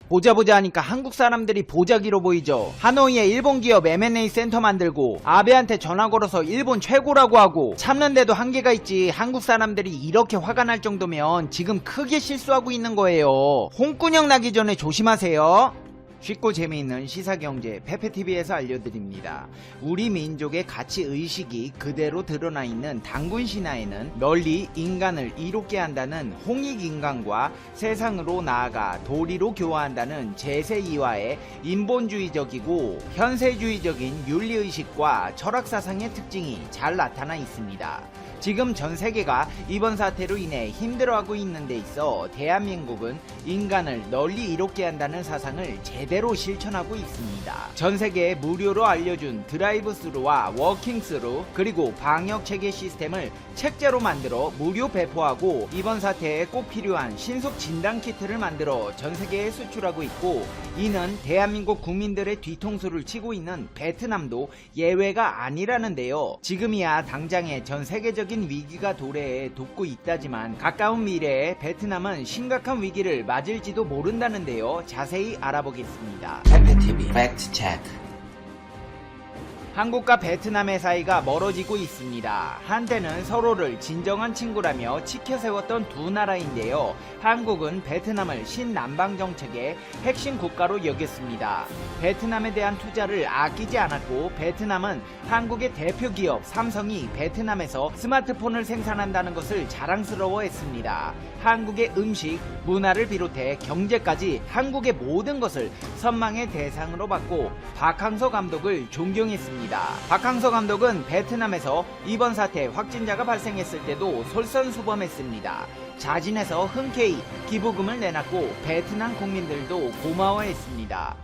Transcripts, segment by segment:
보자 하니까 한국 사람들이 보자기로 보이죠. 하노이에 일본 기업 M&A 센터 만들고 아베한테 전화 걸어서 일본 최고라고 하고 참는데도 한계가 있지. 한국 사람들이 이렇게 화가 날 정도면 지금 크게 실수하고 있는 거예요. 홍군형 나기 전에 조심하세요. 쉽고 재미있는 시사경제 페페TV에서 알려드립니다. 우리 민족의 가치의식이 그대로 드러나 있는 단군 신화에는 널리 인간을 이롭게 한다는 홍익인간과 세상으로 나아가 도리로 교화한다는 제세이화의 인본주의적이고 현세주의적인 윤리의식과 철학사상의 특징이 잘 나타나 있습니다. 지금 전 세계가 이번 사태로 인해 힘들어하고 있는 데 있어 대한민국은 인간을 널리 이롭게 한다는 사상을 제대로 실천하고 있습니다. 전 세계에 무료로 알려준 드라이브스루와 워킹스루 그리고 방역체계 시스템을 책자로 만들어 무료 배포하고 이번 사태에 꼭 필요한 신속 진단키트를 만들어 전 세계에 수출하고 있고 이는 대한민국 국민들의 뒤통수를 치고 있는 베트남도 예외가 아니라는데요. 지금이야 당장에 전 세계적인 위기가 도래해 돕고 있다지만 가까운 미래에 베트남은 심각한 위기를 맞을지도 모른다는데요. 자세히 알아보겠습니다. 페페TV 팩트 체크. 한국과 베트남의 사이가 멀어지고 있습니다. 한때는 서로를 진정한 친구라며 지켜세웠던 두 나라인데요. 한국은 베트남을 신남방 정책의 핵심 국가로 여겼습니다. 베트남에 대한 투자를 아끼지 않았고 베트남은 한국의 대표 기업 삼성이 베트남에서 스마트폰을 생산한다는 것을 자랑스러워했습니다. 한국의 음식, 문화를 비롯해 경제까지 한국의 모든 것을 선망의 대상으로 받고 박항서 감독을 존경했습니다. 박항서 감독은 베트남에서 이번 사태 확진자가 발생했을 때도 솔선수범했습니다. 자진해서 흔쾌히 기부금을 내놨고 베트남 국민들도 고마워했습니다.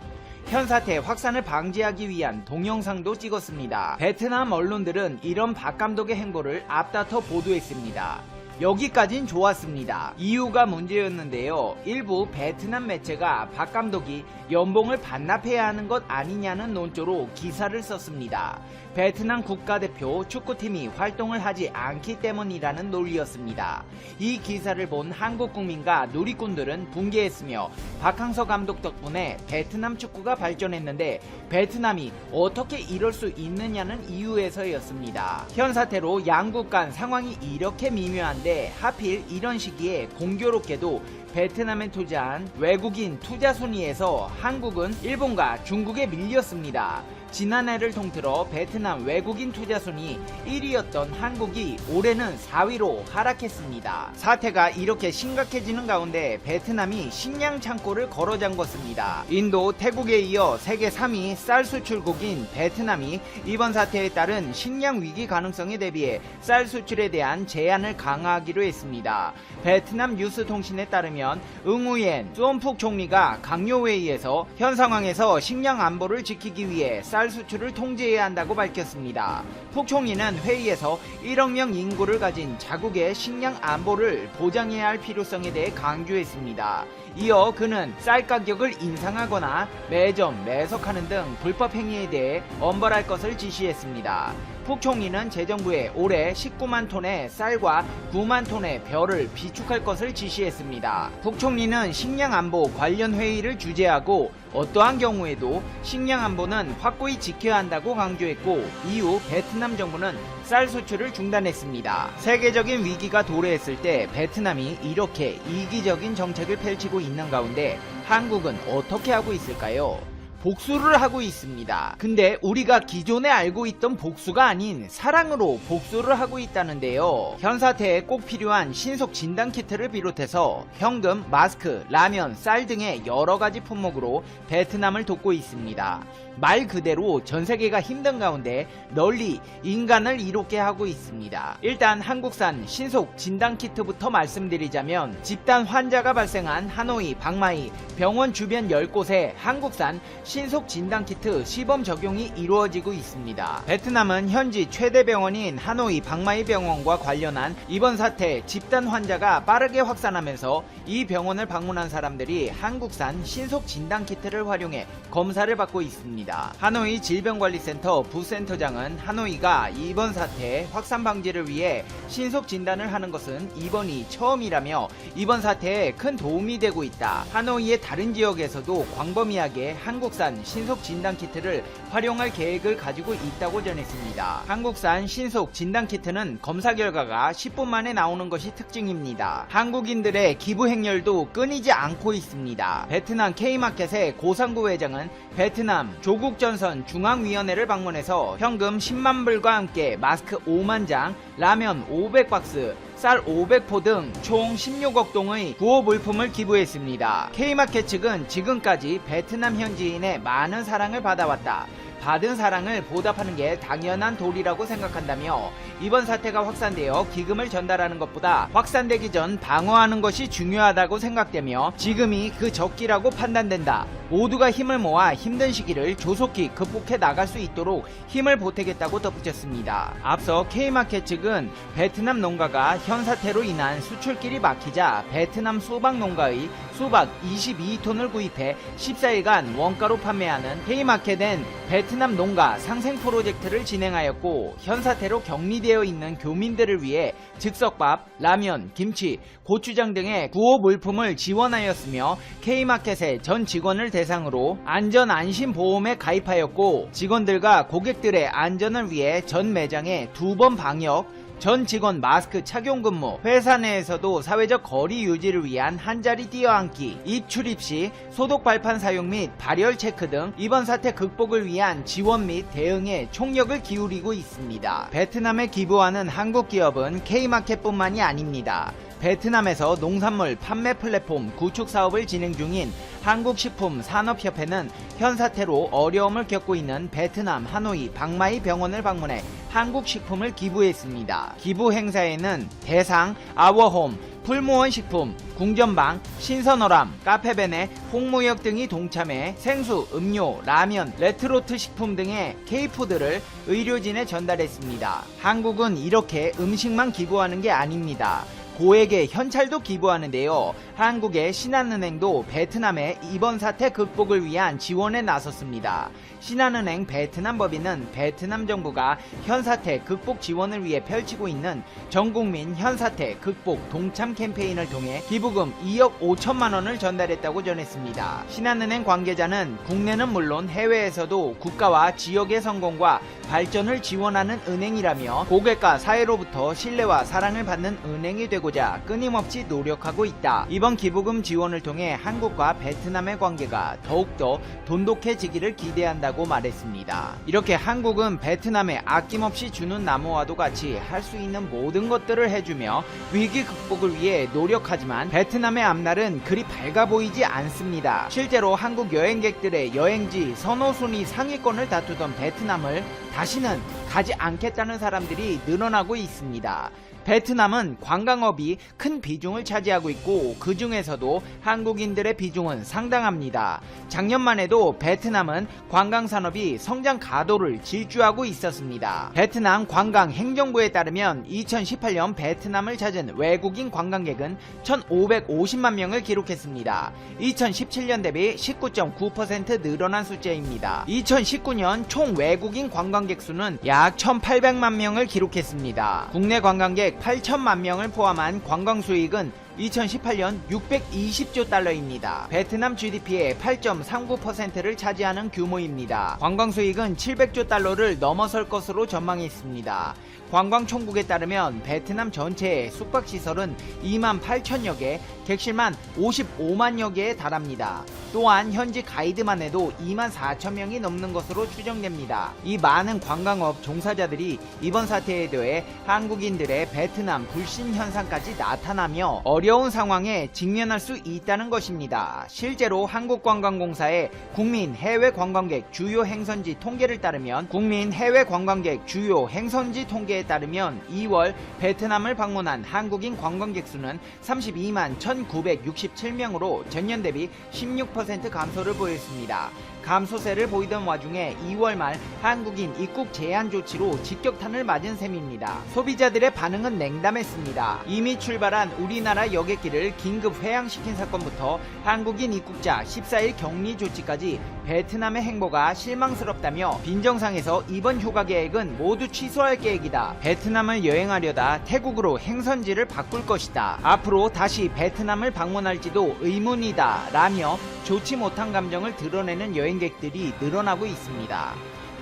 현 사태 확산을 방지하기 위한 동영상도 찍었습니다. 베트남 언론들은 이런 박 감독의 행보를 앞다퉈 보도했습니다. 여기까진 좋았습니다. 이유가 문제였는데요. 일부 베트남 매체가 박 감독이 연봉을 반납해야 하는 것 아니냐는 논조로 기사를 썼습니다. 베트남 국가대표 축구팀이 활동을 하지 않기 때문이라는 논리였습니다. 이 기사를 본 한국 국민과 누리꾼들은 붕괴했으며 박항서 감독 덕분에 베트남 축구가 발전했는데 베트남이 어떻게 이럴 수 있느냐는 이유에서였습니다. 현 사태로 양국 간 상황이 이렇게 미묘한데 하필 이런 시기에 공교롭게도 베트남에 투자한 외국인 투자 순위에서 한국은 일본과 중국에 밀렸습니다. 지난해를 통틀어 베트남 외국인 투자 순위 1위였던 한국이 올해는 4위로 하락했습니다. 사태가 이렇게 심각해지는 가운데 베트남이 식량 창고를 걸어 잠궜습니다. 인도, 태국에 이어 세계 3위 쌀 수출국인 베트남이 이번 사태에 따른 식량 위기 가능성에 대비해 쌀 수출에 대한 제한을 강화하기로 했습니다. 베트남 뉴스통신에 따르면 응우옌 쏨푹 총리가 강요회의에서 현 상황에서 식량 안보를 지키기 위해 쌀 수출을 통제해야 한다고 밝혔습니다. 푹 총리는 회의에서 1억 명 인구를 가진 자국의 식량 안보를 보장해야 할 필요성에 대해 강조했습니다. 이어 그는 쌀 가격을 인상하거나 매점, 매석하는 등 불법 행위에 대해 엄벌할 것을 지시했습니다. 푹 총리는 재정부에 올해 19만 톤의 쌀과 9만 톤의 벼를 비축할 것을 지시했습니다. 푹 총리는 식량 안보 관련 회의를 주재하고 어떠한 경우에도 식량 안보는 확고히 지켜야 한다고 강조했고 이후 베트남 정부는 쌀 수출을 중단했습니다. 세계적인 위기가 도래했을 때 베트남이 이렇게 이기적인 정책을 펼치고 있는 가운데 한국은 어떻게 하고 있을까요? 복수를 하고 있습니다. 근데 우리가 기존에 알고 있던 복수가 아닌 사랑으로 복수를 하고 있다는데요. 현 사태에 꼭 필요한 신속 진단키트를 비롯해서 현금, 마스크, 라면, 쌀 등의 여러가지 품목으로 베트남을 돕고 있습니다. 말 그대로 전세계가 힘든 가운데 널리 인간을 이롭게 하고 있습니다. 일단 한국산 신속 진단키트부터 말씀드리자면 집단 환자가 발생한 하노이, 박마이, 병원 주변 10곳에 한국산 신속 진단키트 시범 적용이 이루어지고 있습니다. 베트남은 현지 최대 병원인 하노이 박마이 병원과 관련한 이번 사태 집단 환자가 빠르게 확산하면서 이 병원을 방문한 사람들이 한국산 신속 진단키트를 활용해 검사를 받고 있습니다. 하노이 질병관리센터 부센터장은 하노이가 이번 사태 확산 방지를 위해 신속 진단을 하는 것은 이번이 처음이라며 이번 사태에 큰 도움이 되고 있다. 하노이의 다른 지역에서도 광범위하게 한국산 신속 진단키트를 활용할 계획을 가지고 있다고 전했습니다. 한국산 신속 진단키트는 검사 결과가 10분 만에 나오는 것이 특징입니다. 한국인들의 기부 행렬도 끊이지 않고 있습니다. 베트남 K마켓의 고상구 회장은 베트남 조국전선 중앙위원회를 방문해서 현금 10만 불과 함께 마스크 5만 장, 라면 500박스, 쌀 500포 등 총 16억 동의 구호 물품을 기부했습니다. K마켓 측은 지금까지 베트남 현지인의 많은 사랑을 받아왔다. 받은 사랑을 보답하는 게 당연한 도리라고 생각한다며 이번 사태가 확산되어 기금을 전달하는 것보다 확산되기 전 방어하는 것이 중요하다고 생각되며 지금이 그 적기라고 판단된다. 모두가 힘을 모아 힘든 시기를 조속히 극복해 나갈 수 있도록 힘을 보태겠다고 덧붙였습니다. 앞서 K마켓 측은 베트남 농가가 현 사태로 인한 수출길이 막히자 베트남 수박 농가의 수박 22톤을 구입해 14일간 원가로 판매하는 K마켓엔 베트남 농가 상생 프로젝트를 진행하였고 현 사태로 격리되어 있는 교민들을 위해 즉석밥, 라면, 김치, 고추장 등의 구호 물품을 지원하였으며 K마켓의 전 직원을 대상으로 안전안심보험에 가입하였고 직원들과 고객들의 안전을 위해 전 매장에 2번 방역, 전 직원 마스크 착용 근무, 회사 내에서도 사회적 거리 유지를 위한 한자리 뛰어앉기, 입출입 시 소독 발판 사용 및 발열 체크 등 이번 사태 극복을 위한 지원 및 대응에 총력을 기울이고 있습니다. 베트남에 기부하는 한국 기업은 K마켓뿐만이 아닙니다. 베트남에서 농산물 판매 플랫폼 구축 사업을 진행 중인 한국식품산업협회는 현 사태로 어려움을 겪고 있는 베트남 하노이 박마이 병원을 방문해 한국 식품을 기부했습니다. 기부 행사에는 대상, 아워홈, 풀무원 식품, 궁전방, 신선어람, 카페베네, 홍무역 등이 동참해 생수, 음료, 라면, 레트로트 식품 등의 K푸드를 의료진에 전달했습니다. 한국은 이렇게 음식만 기부하는 게 아닙니다. 고액의 현찰도 기부하는데요. 한국의 신한은행도 베트남의 이번 사태 극복을 위한 지원에 나섰습니다. 신한은행 베트남법인은 베트남 정부가 현사태 극복 지원을 위해 펼치고 있는 전국민 현사태 극복 동참 캠페인을 통해 기부금 2억 5천만 원을 전달했다고 전했습니다. 신한은행 관계자는 국내는 물론 해외에서도 국가와 지역의 성공과 발전을 지원하는 은행이라며 고객과 사회로부터 신뢰와 사랑을 받는 은행이 되고자 끊임없이 노력하고 있다. 이번 기부금 지원을 통해 한국과 베트남의 관계가 더욱더 돈독해지기를 기대한다고 말했습니다. 이렇게 한국은 베트남에 아낌없이 주는 나무와도 같이 할 수 있는 모든 것들을 해주며 위기 극복을 위해 노력하지만 베트남의 앞날은 그리 밝아 보이지 않습니다. 실제로 한국 여행객들의 여행지 선호순위 상위권을 다투던 베트남을 다시는 가지 않겠다는 사람들이 늘어나고 있습니다. 베트남은 관광업이 큰 비중을 차지하고 있고 그 중에서도 한국인들의 비중은 상당합니다. 작년만 해도 베트남은 관광산업이 성장 가도를 질주하고 있었습니다. 베트남 관광행정부에 따르면 2018년 베트남을 찾은 외국인 관광객은 1,550만 명을 기록했습니다. 2017년 대비 19.9% 늘어난 숫자입니다. 2019년 총 외국인 관광객 수는 약 1,800만 명을 기록했습니다. 국내 관광객 8천만 명을 포함한 관광 수익은 2018년 620조 달러입니다. 베트남 GDP의 8.39%를 차지하는 규모입니다. 관광 수익은 700조 달러를 넘어설 것으로 전망했습니다. 관광총국에 따르면 베트남 전체의 숙박시설은 2만 8천여 개, 객실만 55만여 개에 달합니다. 또한 현지 가이드만 해도 2만 4천 명이 넘는 것으로 추정됩니다. 이 많은 관광업 종사자들이 이번 사태에 대해 한국인들의 베트남 불신 현상까지 나타나며 어려운 상황에 직면할 수 있다는 것입니다. 실제로 한국관광공사의 국민 해외 관광객 주요 행선지 통계를 따르면 국민 해외 관광객 주요 행선지 통계에 따르면 2월 베트남을 방문한 한국인 관광객 수는 32만 1967명으로 전년 대비 16% 감소를 보였습니다. 감소세를 보이던 와중에 2월 말 한국인 입국 제한 조치로 직격탄을 맞은 셈입니다. 소비자들의 반응은 냉담했습니다. 이미 출발한 우리나라 여객기를 긴급 회항시킨 사건부터 한국인 입국자 14일 격리 조치까지 베트남의 행보가 실망스럽다며 빈정상에서 이번 휴가 계획은 모두 취소할 계획이다. 베트남을 여행하려다 태국으로 행선지를 바꿀 것이다. 앞으로 다시 베트남을 방문할지도 의문이다. 라며 좋지 못한 감정을 드러내는 여행객들이 늘어나고 있습니다.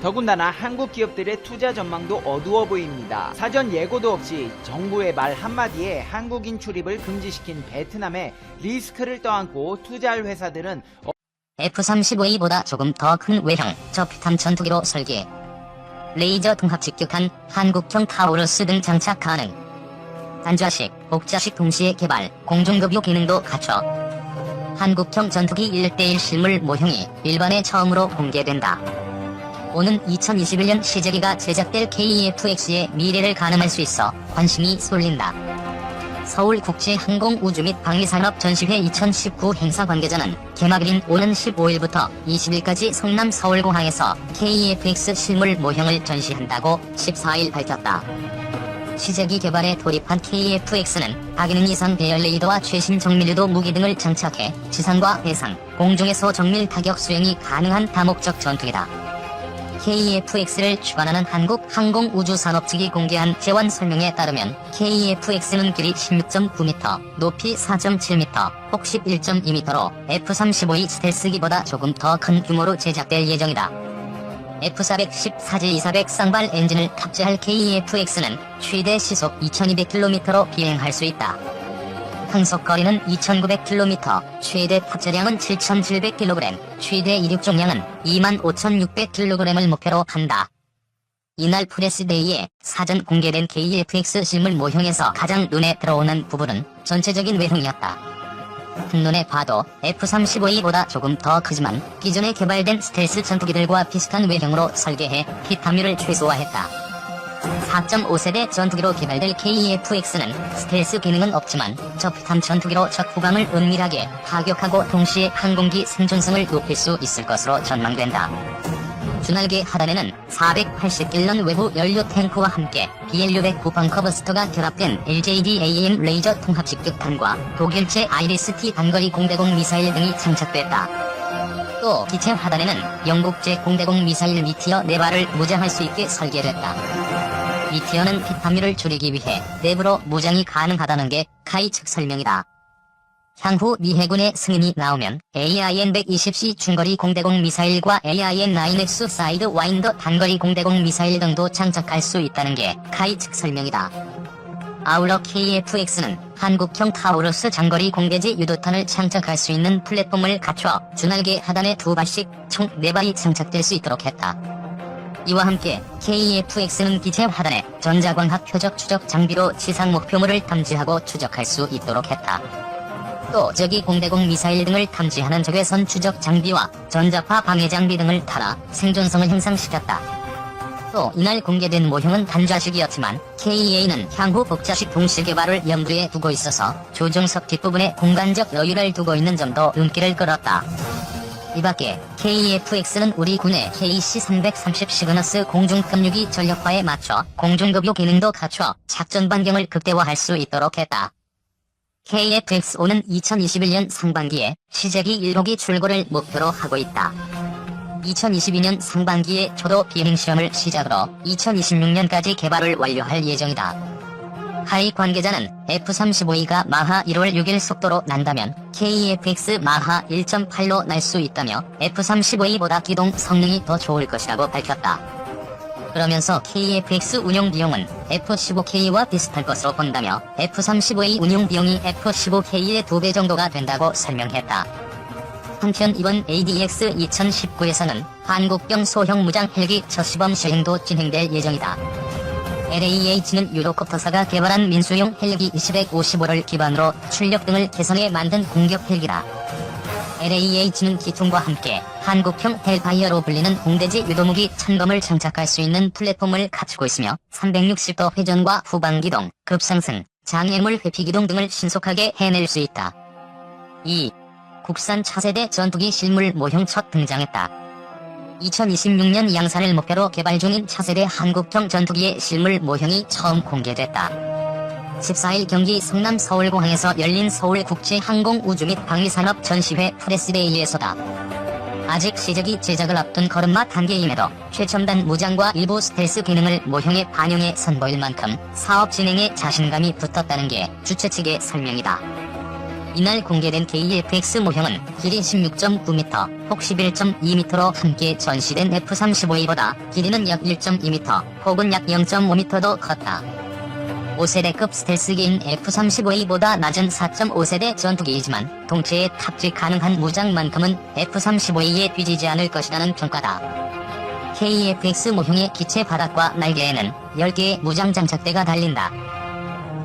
더군다나 한국 기업들의 투자 전망도 어두워 보입니다. 사전 예고도 없이 정부의 말 한마디에 한국인 출입을 금지시킨 베트남에 리스크를 떠안고 투자할 회사들은 F-35E보다 조금 더 큰 외형 저피탄 전투기로 설계, 레이저 통합 직격탄, 한국형 타우루스 등 장착 가능, 단좌식, 복좌식 동시에 개발, 공중급유 기능도 갖춰 한국형 전투기 1:1 실물 모형이 일반에 처음으로 공개된다. 오는 2021년 시제기가 제작될 KEF-X의 미래를 가늠할 수 있어 관심이 쏠린다. 서울국제항공우주 및 방위산업 전시회 2019 행사 관계자는 개막일인 오는 15일부터 20일까지 성남 서울공항에서 KEF-X 실물 모형을 전시한다고 14일 밝혔다. 시제기 개발에 돌입한 KEF-X는 다기능 이상 배열 레이더와 최신 정밀유도 무기 등을 장착해 지상과 해상, 공중에서 정밀 타격 수행이 가능한 다목적 전투기다. KEF-X를 주관하는 한국항공우주산업 측이 공개한 재원 설명에 따르면 KEF-X는 길이 16.9m, 높이 4.7m, 폭 11.2m로 F-35E 스텔스기보다 조금 더 큰 규모로 제작될 예정이다. F-410 쌍발 엔진을 탑재할 KEF-X는 최대 시속 2200km로 비행할 수 있다. 항속거리는 2900km, 최대 탑재량은 7700kg, 최대 이륙重量은 25600kg을 목표로 한다. 이날 프레스데이에 사전 공개된 KEF-X 실물 모형에서 가장 눈에 들어오는 부분은 전체적인 외형이었다. 한눈에 봐도 F-35E보다 조금 더 크지만 기존에 개발된 스텔스 전투기들과 비슷한 외형으로 설계해 핏 함유를 최소화했다. 4.5세대 전투기로 개발될 KEF-X는 스텔스 기능은 없지만 저피탄 전투기로 적 후방을 은밀하게 타격하고 동시에 항공기 생존성을 높일 수 있을 것으로 전망된다. 주날개 하단에는 480길런 외부 연료 탱크와 함께 BL-600 벙커 버스터가 결합된 LJDAM 레이저 통합 직격탄과 독일제 아이리스-T 단거리 공대공 미사일 등이 장착됐다. 또 기체 하단에는 영국제 공대공 미사일 미티어 4발을 무장할 수 있게 설계됐다. 미티어는 핏 함유를 줄이기 위해 내부로 무장이 가능하다는 게 카이 측 설명이다. 향후 미 해군의 승인이 나오면 AIM-120C 중거리 공대공 미사일과 AIM-9X 사이드 와인더 단거리 공대공 미사일 등도 장착할 수 있다는 게 카이 측 설명이다. 아울러 KEF-X는 한국형 타우루스 장거리 공대지 유도탄을 장착할 수 있는 플랫폼을 갖춰 주날개 하단에 2발씩 총 4발이 장착될 수 있도록 했다. 이와 함께 KEF-X는 기체 하단에 전자광학 표적 추적 장비로 지상 목표물을 탐지하고 추적할 수 있도록 했다. 또 적이 공대공 미사일 등을 탐지하는 적외선 추적 장비와 전자파 방해 장비 등을 달아 생존성을 향상시켰다. 또 이날 공개된 모형은 단좌식이었지만 KEA는 향후 복좌식 동시 개발을 염두에 두고 있어서 조종석 뒷부분에 공간적 여유를 두고 있는 점도 눈길을 끌었다. 이밖에 KEF-X는 우리 군의 KC-330 시그너스 공중급유기 전력화에 맞춰 공중급유 기능도 갖춰 작전 반경을 극대화할 수 있도록 했다. KEF-X5는 2021년 상반기에 시제기 1호기 출고를 목표로 하고 있다. 2022년 상반기에 초도 비행시험을 시작으로 2026년까지 개발을 완료할 예정이다. 하이 관계자는 F-35E가 마하 1월 6일 속도로 난다면 KEF-X 마하 1.8로 날 수 있다며 F-35E보다 기동 성능이 더 좋을 것이라고 밝혔다. 그러면서 KEF-X 운용 비용은 F-15K와 비슷할 것으로 본다며 F-35E 운용 비용이 F-15K의 2배 정도가 된다고 설명했다. 한편 이번 ADX 2019에서는 한국경 소형 무장 헬기 첫 시범 시행도 진행될 예정이다. LAH는 유로콥터사가 개발한 민수용 헬기 255를 기반으로 출력 등을 개선해 만든 공격 헬기다. LAH는 기총과 함께 한국형 헬파이어로 불리는 공대지 유도무기 천검을 장착할 수 있는 플랫폼을 갖추고 있으며 360도 회전과 후방기동, 급상승, 장애물 회피기동 등을 신속하게 해낼 수 있다. 2. 국산 차세대 전투기 실물 모형 첫 등장했다. 2026년 양산을 목표로 개발 중인 차세대 한국형 전투기의 실물 모형이 처음 공개됐다. 14일 경기 성남 서울공항에서 열린 서울국제항공우주 및 방위산업 전시회 프레스데이에서다. 아직 시제기 제작을 앞둔 걸음마 단계임에도 최첨단 무장과 일부 스텔스 기능을 모형에 반영해 선보일 만큼 사업 진행에 자신감이 붙었다는 게 주최 측의 설명이다. 이날 공개된 KF-X 모형은 길이 16.9m, 폭 11.2m로 함께 전시된 F-35A보다 길이는 약 1.2m, 폭은 약 0.5m도 컸다. 5세대급 스텔스기인 F-35A보다 낮은 4.5세대 전투기이지만 동체에 탑재 가능한 무장만큼은 F-35A에 뒤지지 않을 것이라는 평가다. KF-X 모형의 기체 바닥과 날개에는 10개의 무장 장착대가 달린다.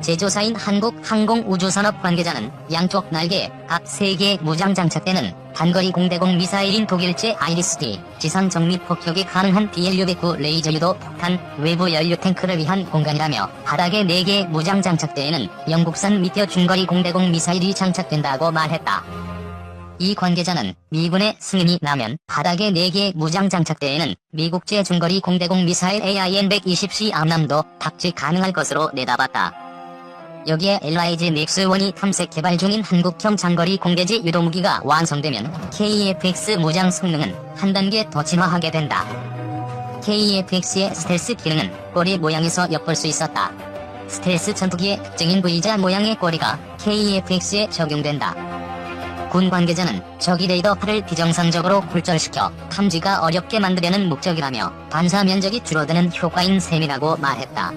제조사인 한국항공우주산업 관계자는 양쪽 날개에 각 3개의 무장 장착대는 단거리 공대공 미사일인 독일제 아이리스-D, 지상 정밀 폭격이 가능한 BLU-109 레이저 유도 폭탄, 외부 연료 탱크를 위한 공간이라며 바닥에 4개의 무장 장착대에는 영국산 미디어 중거리 공대공 미사일이 장착된다고 말했다. 이 관계자는 미군의 승인이 나면 바닥에 4개의 무장 장착대에는 미국제 중거리 공대공 미사일 AIM-120C 암람도 탑재 가능할 것으로 내다봤다. 여기에 LIG-MAX-1이 탐색 개발 중인 한국형 장거리 공대지 유도무기가 완성되면 KF-X 무장 성능은 한 단계 더 진화하게 된다. KF-X의 스텔스 기능은 꼬리 모양에서 엿볼 수 있었다. 스텔스 전투기의 특징인 V자 모양의 꼬리가 KF-X에 적용된다. 군 관계자는 적이 레이더파를 비정상적으로 굴절시켜 탐지가 어렵게 만들려는 목적이라며 반사 면적이 줄어드는 효과인 셈이라고 말했다.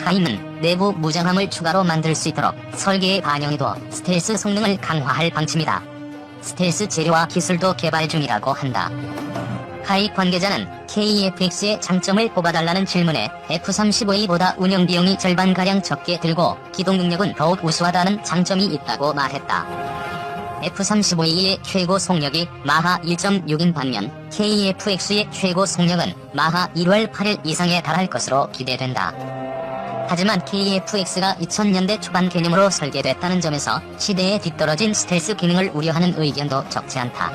카임은 내부 무장함을 추가로 만들 수 있도록 설계에 반영해둬 스텔스 성능을 강화할 방침이다. 스텔스 재료와 기술도 개발 중이라고 한다. 카이 관계자는 KF-X의 장점을 뽑아달라는 질문에 F-35A보다 운영 비용이 절반가량 적게 들고 기동 능력은 더욱 우수하다는 장점이 있다고 말했다. F-35A의 최고 속력이 마하 1.6인 반면 KF-X의 최고 속력은 마하 1월 8일 이상에 달할 것으로 기대된다. 하지만 KF-X가 2000년대 초반 개념으로 설계됐다는 점에서 시대에 뒤떨어진 스텔스 기능을 우려하는 의견도 적지 않다.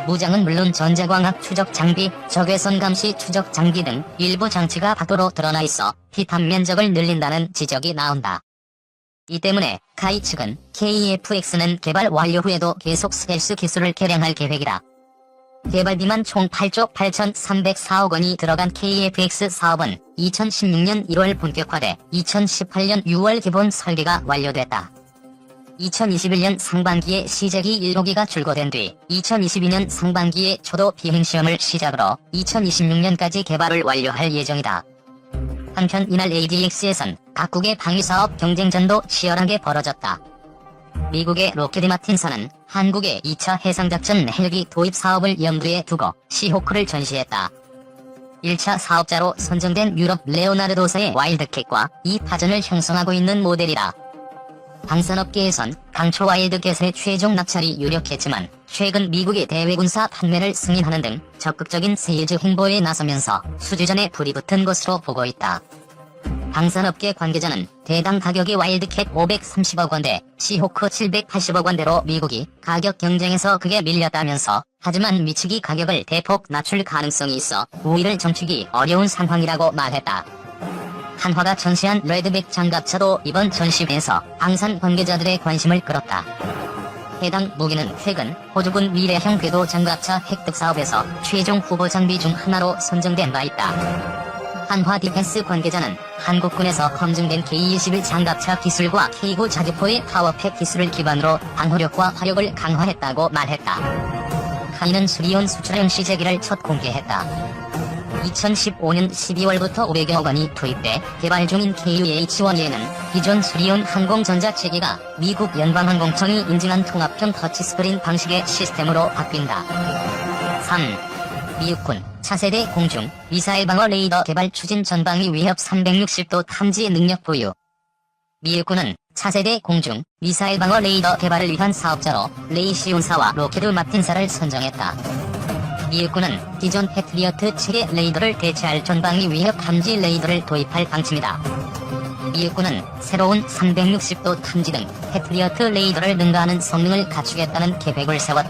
무장은 물론 전자광학 추적 장비, 적외선 감시 추적 장비 등 일부 장치가 밖으로 드러나 있어 피탄 면적을 늘린다는 지적이 나온다. 이 때문에 카이 측은 KF-X는 개발 완료 후에도 계속 스텔스 기술을 개량할 계획이다. 개발비만 총 8조 8,304억 원이 들어간 KF-X 사업은 2016년 1월 본격화돼 2018년 6월 기본 설계가 완료됐다. 2021년 상반기에 시제기 1호기가 출고된 뒤 2022년 상반기에 초도 비행시험을 시작으로 2026년까지 개발을 완료할 예정이다. 한편 이날 ADX에선 각국의 방위사업 경쟁전도 치열하게 벌어졌다. 미국의 로키드 마틴사는 한국의 2차 해상작전 헬기 도입 사업을 염두에 두고 시호크를 전시했다. 1차 사업자로 선정된 유럽 레오나르도사의 와일드캣과 이 파전을 형성하고 있는 모델이다. 방산업계에선 당초 와일드캣의 최종 낙찰이 유력했지만 최근 미국의 대외군사 판매를 승인하는 등 적극적인 세일즈 홍보에 나서면서 수주전에 불이 붙은 것으로 보고 있다. 방산업계 관계자는 대당 가격이 와일드캣 530억 원대, 시호크 780억 원대로 미국이 가격 경쟁에서 크게 밀렸다면서 하지만 미치기 가격을 대폭 낮출 가능성이 있어 우위를 점치기 어려운 상황이라고 말했다. 한화가 전시한 레드백 장갑차도 이번 전시회에서 방산 관계자들의 관심을 끌었다. 해당 무기는 최근 호주군 미래형 궤도 장갑차 획득 사업에서 최종 후보 장비 중 하나로 선정된 바 있다. 한화 디펜스 관계자는 한국군에서 검증된 K-21 장갑차 기술과 K9 자주포의 파워팩 기술을 기반으로 방호력과 화력을 강화했다고 말했다. 카이는 수리온 수출형 시제기를 첫 공개했다. 2015년 12월부터 500여억 원이 투입돼 개발 중인 KUH-1E는 기존 수리온 항공전자체계가 미국 연방항공청이 인증한 통합형 터치스크린 방식의 시스템으로 바뀐다. 3. 미국군 차세대 공중 미사일 방어 레이더 개발 추진 전방위 위협 360도 탐지 능력 보유. 미국군은 차세대 공중 미사일 방어 레이더 개발을 위한 사업자로 레이시온사와 로키드 마틴사를 선정했다. 미국군은 기존 패트리어트 체계 레이더를 대체할 전방위 위협 탐지 레이더를 도입할 방침이다. 미국군은 새로운 360도 탐지 등 패트리어트 레이더를 능가하는 성능을 갖추겠다는 계획을 세웠다.